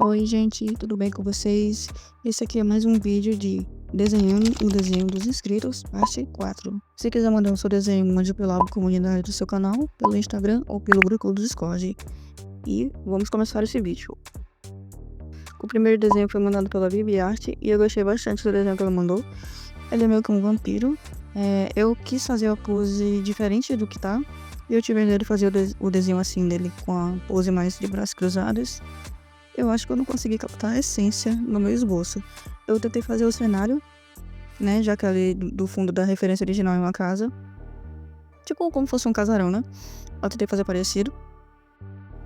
Oi, gente, tudo bem com vocês? Esse aqui é mais um vídeo de desenhando o desenho dos inscritos, parte 4. Se quiser mandar o seu desenho, mande pela comunidade do seu canal, pelo Instagram ou pelo grupo do Discord. E vamos começar esse vídeo. O primeiro desenho foi mandado pela Vivi Arte e eu gostei bastante do desenho que ela mandou. Ele é meio que um vampiro. Eu quis fazer a pose diferente do que tá. E eu tive a ideia de fazer o desenho assim dele com a pose mais de braços cruzados. Eu acho que eu não consegui captar a essência no meu esboço. Eu tentei fazer o cenário, né? Já que ali do fundo da referência original é uma casa. Tipo, como fosse um casarão, né? Eu tentei fazer parecido.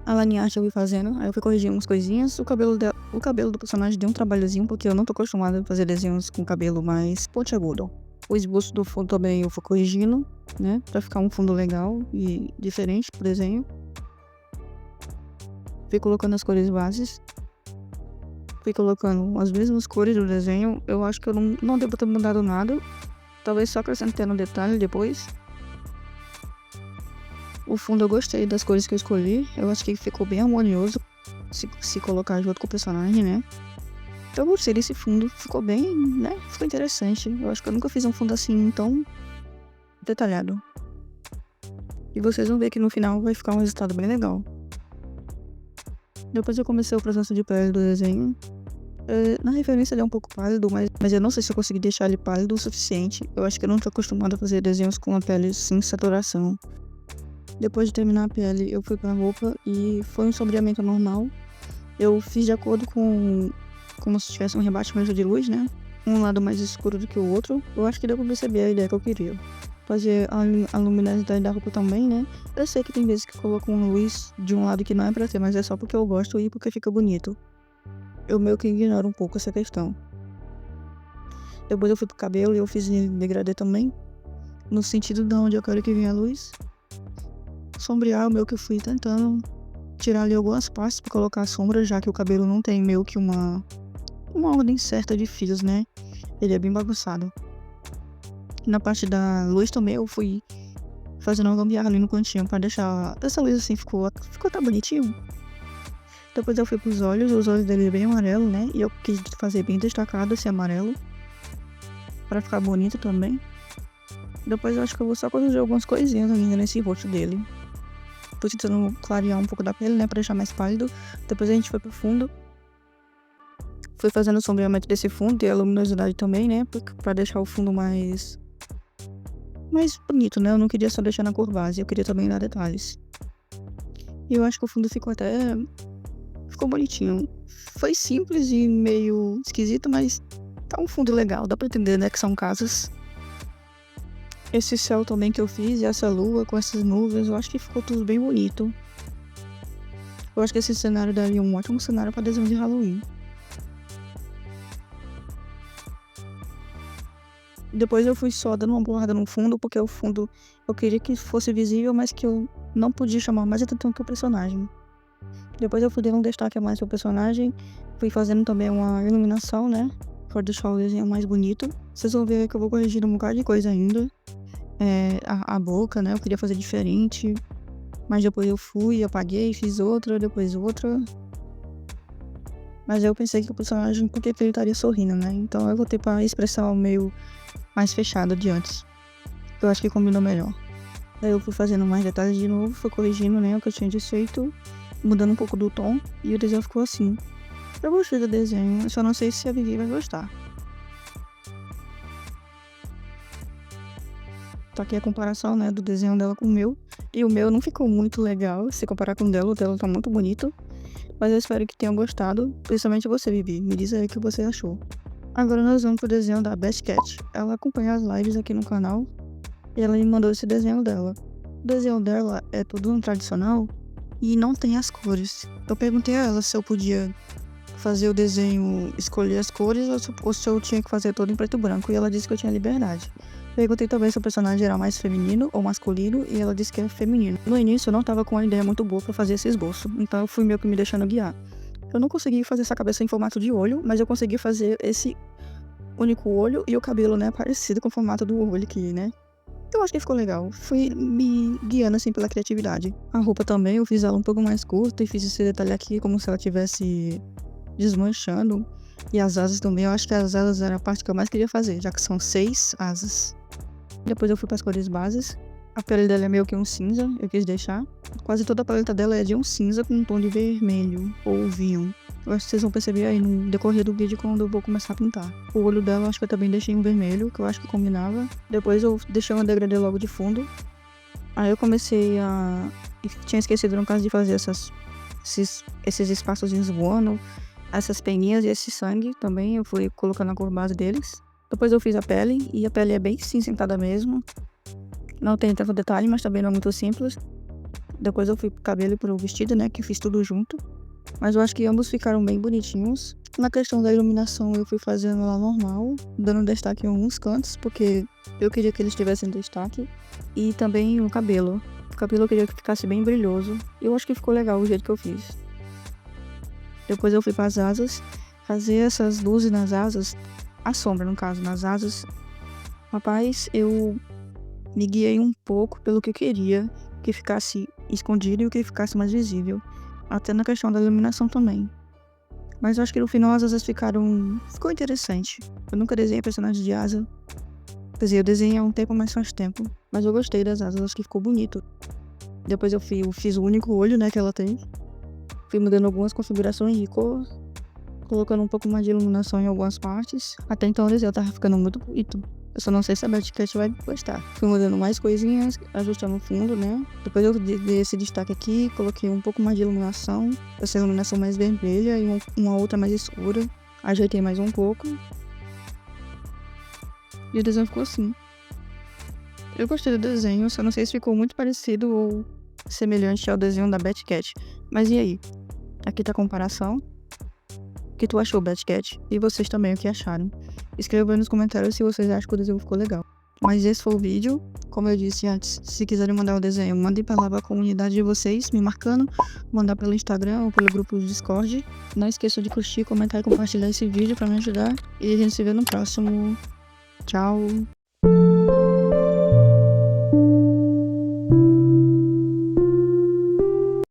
A lineagem eu fui fazendo, aí eu fui corrigindo umas coisinhas. O cabelo do personagem deu um trabalhozinho, porque eu não tô acostumada a fazer desenhos com cabelo mais pontiagudo. O esboço do fundo também eu fui corrigindo, né? Pra ficar um fundo legal e diferente pro desenho. Fui colocando as cores bases. Fui colocando as mesmas cores do desenho. Eu acho que eu não devo ter mudado nada. Talvez só acrescentando um detalhe depois. O fundo eu gostei das cores que eu escolhi. Eu acho que ficou bem harmonioso se colocar junto com o personagem, né? Então eu gostei desse fundo. Ficou bem, né? Ficou interessante. Eu acho que eu nunca fiz um fundo assim tão detalhado. E vocês vão ver que no final vai ficar um resultado bem legal. Depois eu comecei o processo de pele do desenho. Na referência ele é um pouco pálido, mas eu não sei se eu consegui deixar ele pálido o suficiente. Eu acho que eu não tô acostumada a fazer desenhos com a pele sem saturação. Depois de terminar a pele, eu fui pra roupa e foi um sombreamento normal. Eu fiz de acordo com como se tivesse um rebatimento de luz, né? Um lado mais escuro do que o outro. Eu acho que deu pra perceber a ideia que eu queria. Fazer a luminosidade da roupa também, né? Eu sei que tem vezes que colocam uma luz de um lado que não é pra ter, mas é só porque eu gosto e porque fica bonito. Eu meio que ignoro um pouco essa questão. Depois eu fui pro cabelo e eu fiz em degradê também. No sentido de onde eu quero que venha a luz. Sombrear o meu que eu fui tentando tirar ali algumas partes pra colocar a sombra, já que o cabelo não tem meio que uma ordem certa de fios, né? Ele é bem bagunçado. Na parte da luz também eu fui fazendo uma gambiarra ali no cantinho pra deixar essa luz assim, ficou até bonitinho. Depois eu fui pros olhos, os olhos dele é bem amarelo, né? E eu quis fazer bem destacado esse amarelo pra ficar bonito também. Depois eu acho que eu vou só corrigir algumas coisinhas ainda nesse rosto dele. Tô tentando clarear um pouco da pele, né? Pra deixar mais pálido. Depois a gente foi pro fundo. Fui fazendo o sombreamento desse fundo e a luminosidade também, né? Pra deixar o fundo mais bonito, né? Eu não queria só deixar na cor base, eu queria também dar detalhes. E eu acho que o fundo ficou bonitinho. Foi simples e meio esquisito, mas tá um fundo legal. Dá pra entender, né? Que são casas. Esse céu também que eu fiz e essa lua com essas nuvens, eu acho que ficou tudo bem bonito. Eu acho que esse cenário daria um ótimo cenário para desenho de Halloween. Depois eu fui só dando uma borrada no fundo, porque o fundo eu queria que fosse visível, mas que eu não podia chamar mais atenção que o personagem. Depois eu fui dando um destaque a mais pro personagem, fui fazendo também uma iluminação, né? Pra deixar o desenho mais bonito. Vocês vão ver que eu vou corrigir um bocado de coisa ainda. A boca, né? Eu queria fazer diferente. Mas depois eu fui, apaguei, fiz outra, depois outra. Mas eu pensei que o personagem, porque ele estaria sorrindo, né? Então eu voltei pra expressão meio mais fechada de antes. Eu acho que combinou melhor. Daí eu fui fazendo mais detalhes de novo, fui corrigindo, né? O que eu tinha desfeito, mudando um pouco do tom. E o desenho ficou assim. Eu gostei do desenho, eu só não sei se a Vivi vai gostar. Tá aqui a comparação, né, do desenho dela com o meu. E o meu não ficou muito legal, se comparar com o dela tá muito bonito. Mas eu espero que tenham gostado, principalmente você, Vivi. Me diz aí o que você achou. Agora nós vamos pro desenho da Best Cat. Ela acompanha as lives aqui no canal e ela me mandou esse desenho dela. O desenho dela é todo um tradicional e não tem as cores. Eu perguntei a ela se eu podia fazer o desenho, escolher as cores ou se eu tinha que fazer todo em preto e branco, e ela disse que eu tinha liberdade. Perguntei também se o personagem era mais feminino ou masculino, e ela disse que é feminino. No início eu não tava com uma ideia muito boa pra fazer esse esboço, então eu fui meio que me deixando guiar. Eu não consegui fazer essa cabeça em formato de olho, mas eu consegui fazer esse único olho e o cabelo, né, parecido com o formato do olho aqui, né. Eu acho que ficou legal. Fui me guiando assim pela criatividade. A roupa também, eu fiz ela um pouco mais curta e fiz esse detalhe aqui como se ela tivesse desmanchando. E as asas também, eu acho que as asas era a parte que eu mais queria fazer, já que são 6 asas. Depois eu fui para as cores bases. A pele dela é meio que um cinza, eu quis deixar. Quase toda a paleta dela é de um cinza com um tom de vermelho ou vinho. Eu acho que vocês vão perceber aí no decorrer do vídeo quando eu vou começar a pintar. O olho dela eu acho que eu também deixei um vermelho, que eu acho que combinava. Depois eu deixei uma degradê logo de fundo. Aí eu comecei a... Tinha esquecido no caso de fazer esses espaçozinhos voando, essas peninhas e esse sangue também. Eu fui colocando a cor base deles. Depois eu fiz a pele, e a pele é bem cinzentada mesmo. Não tem tanto detalhe, mas também não é muito simples. Depois eu fui pro cabelo e pro vestido, né, que eu fiz tudo junto. Mas eu acho que ambos ficaram bem bonitinhos. Na questão da iluminação, eu fui fazendo ela normal, dando destaque em alguns cantos, porque eu queria que eles tivessem destaque. E também o cabelo. O cabelo eu queria que ficasse bem brilhoso. Eu acho que ficou legal o jeito que eu fiz. Depois eu fui para as asas, fazer essas luzes nas asas, a sombra no caso, nas asas. Rapaz, eu me guiei um pouco pelo que eu queria que ficasse escondido e o que ficasse mais visível. Até na questão da iluminação também. Mas eu acho que no final as asas ficou interessante. Eu nunca desenhei personagem de asa. Quer dizer, eu desenhei há um tempo, mas faz tempo. Mas eu gostei das asas, acho que ficou bonito. Depois eu fiz o único olho, né, que ela tem. Fui mudando algumas configurações de cor, colocando um pouco mais de iluminação em algumas partes. Até então o desenho tava ficando muito bonito. Eu só não sei se a Betcat vai gostar. Fui mudando mais coisinhas, ajustando o fundo, né? Depois eu dei esse destaque aqui, coloquei um pouco mais de iluminação. Essa iluminação mais vermelha e uma outra mais escura. Ajeitei mais um pouco. E o desenho ficou assim. Eu gostei do desenho, só não sei se ficou muito parecido ou semelhante ao desenho da Betcat. Mas e aí? Aqui tá a comparação. O que tu achou, Betcat? E vocês também, o que acharam? Escreva aí nos comentários se vocês acham que o desenho ficou legal. Mas esse foi o vídeo. Como eu disse antes, se quiserem mandar o desenho, mandem para lá pra comunidade de vocês, me marcando. Mandar pelo Instagram ou pelo grupo do Discord. Não esqueçam de curtir, comentar e compartilhar esse vídeo para me ajudar. E a gente se vê no próximo. Tchau!